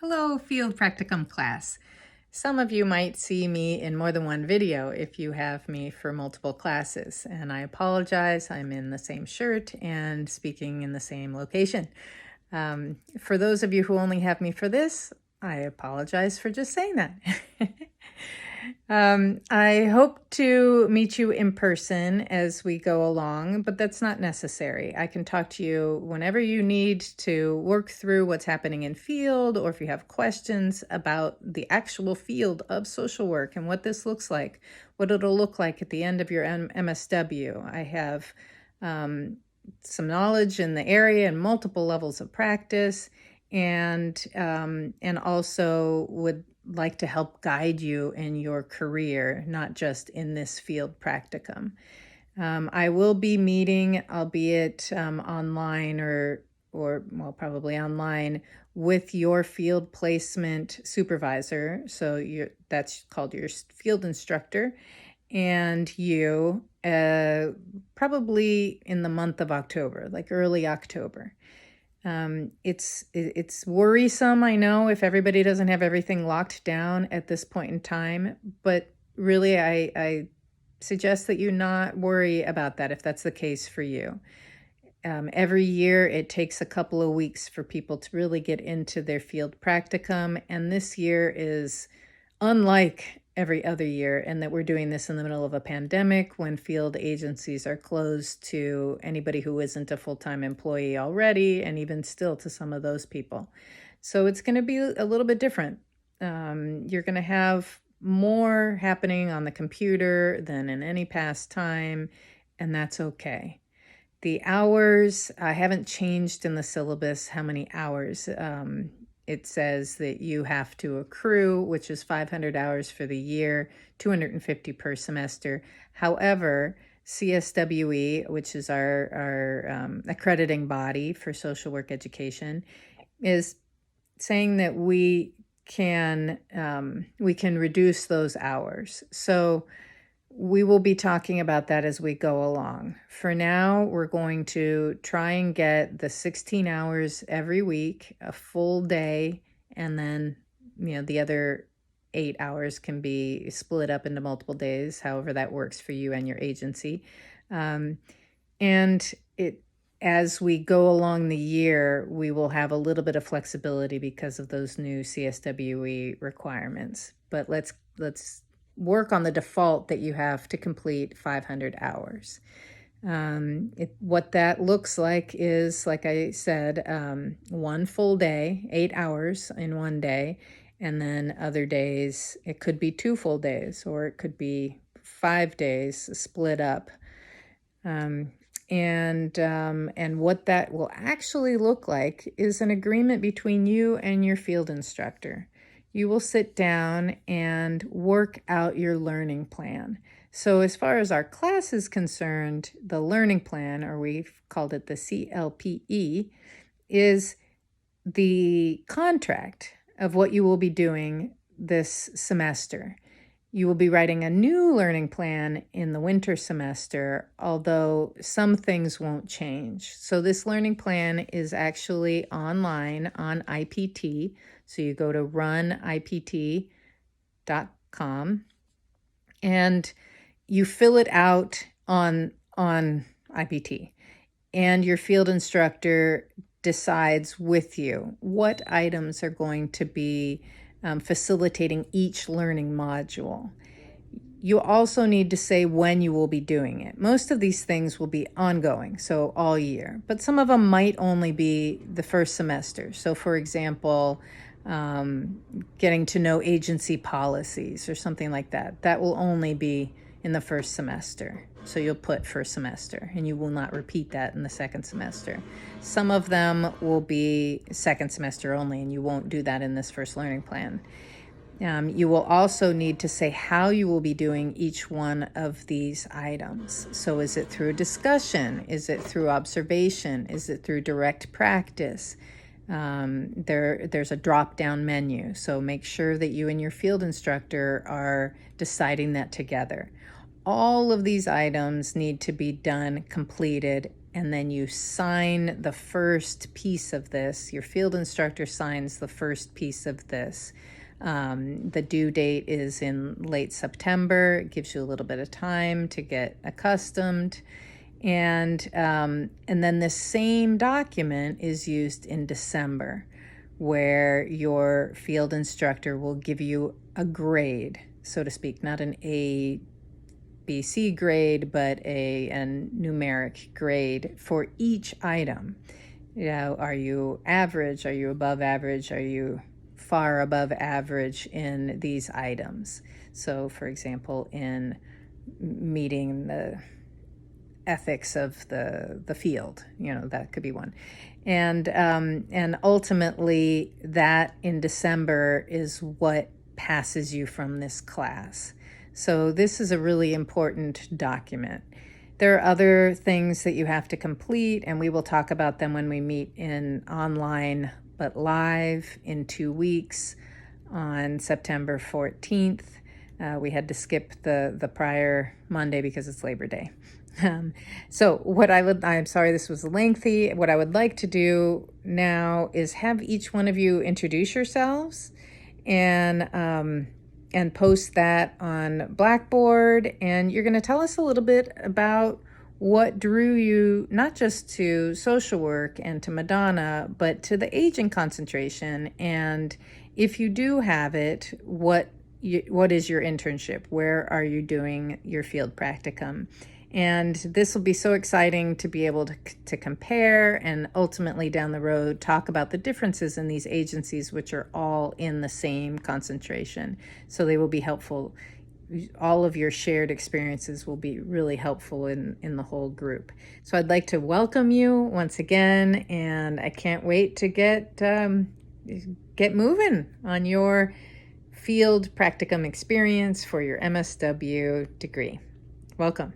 Hello, Field Practicum class. Some of you might see me in more than one video if you have me for multiple classes, and I apologize. I'm in the same shirt and speaking in the same location. For those of you who only have me for this, I apologize for just saying that. I hope to meet you in person as we go along, but that's not necessary. I can talk to you whenever you need to work through what's happening in field, or if you have questions about the actual field of social work and what this looks like, what it'll look like at the end of your MSW. I have some knowledge in the area and multiple levels of practice, and also would like to help guide you in your career, not just in this field practicum. I will be meeting, albeit online or well, probably online, with your field placement supervisor. So that's called your field instructor, and you probably in the month of October, like early October. It's worrisome, I know, if everybody doesn't have everything locked down at this point in time, but really I suggest that you not worry about that if that's the case for you. Every year it takes a couple of weeks for people to really get into their field practicum, and this year is unlike every other year, and that we're doing this in the middle of a pandemic when field agencies are closed to anybody who isn't a full-time employee already, and even still to some of those people. So it's going to be a little bit different. You're going to have more happening on the computer than in any past time, and that's okay. The hours, I haven't changed in the syllabus how many hours. It says that you have to accrue, which is 500 hours for the year, 250 per semester. However, CSWE, which is our accrediting body for social work education, is saying that we can reduce those hours. So we will be talking about that as we go along. For now, we're going to try and get the 16 hours every week, a full day, and then, the other 8 hours can be split up into multiple days, however that works for you and your agency. As we go along the year, we will have a little bit of flexibility because of those new CSWE requirements. But let's work on the default that you have to complete 500 hours. What that looks like is, like I said, one full day, 8 hours in one day, and then other days, it could be 2 full days, or it could be 5 days split up. And what that will actually look like is an agreement between you and your field instructor. You will sit down and work out your learning plan. So as far as our class is concerned, the learning plan, or we've called it the CLPE, is the contract of what you will be doing this semester. You will be writing a new learning plan in the winter semester, although some things won't change. So this learning plan is actually online on IPT. So you go to runipt.com and you fill it out on IPT. And your field instructor decides with you what items are going to be facilitating each learning module. You also need to say when you will be doing it. Most of these things will be ongoing, so all year, but some of them might only be the first semester. So for example, getting to know agency policies or something like that. That will only be in the first semester. So you'll put first semester, and you will not repeat that in the second semester. Some of them will be second semester only, and you won't do that in this first learning plan. You will also need to say how you will be doing each one of these items. So is it through discussion? Is it through observation? Is it through direct practice? There's a drop-down menu, so make sure that you and your field instructor are deciding that together. All of these items need to be done, completed, and then you sign the first piece of this. Your field instructor signs the first piece of this. The due date is in late September. It gives you a little bit of time to get accustomed. And then the same document is used in December, where your field instructor will give you a grade, so to speak, not an A, B, C grade, but a numeric grade for each item. Are you average? Are you above average? Are you far above average in these items? So, for example, in meeting the ethics of the field, that could be one. And ultimately, that in December is what passes you from this class. So this is a really important document. There are other things that you have to complete, and we will talk about them when we meet in online but live in 2 weeks on September 14th. We had to skip the prior Monday because it's Labor Day. So I'm sorry this was lengthy. What I would like to do now is have each one of you introduce yourselves and post that on Blackboard. And you're going to tell us a little bit about what drew you not just to social work and to Madonna, but to the aging concentration. And if you do have it, what is your internship? Where are you doing your field practicum? And this will be so exciting to be able to compare and ultimately down the road talk about the differences in these agencies, which are all in the same concentration. So they will be helpful. All of your shared experiences will be really helpful in the whole group. So I'd like to welcome you once again, and I can't wait to get moving on your field practicum experience for your MSW degree. Welcome.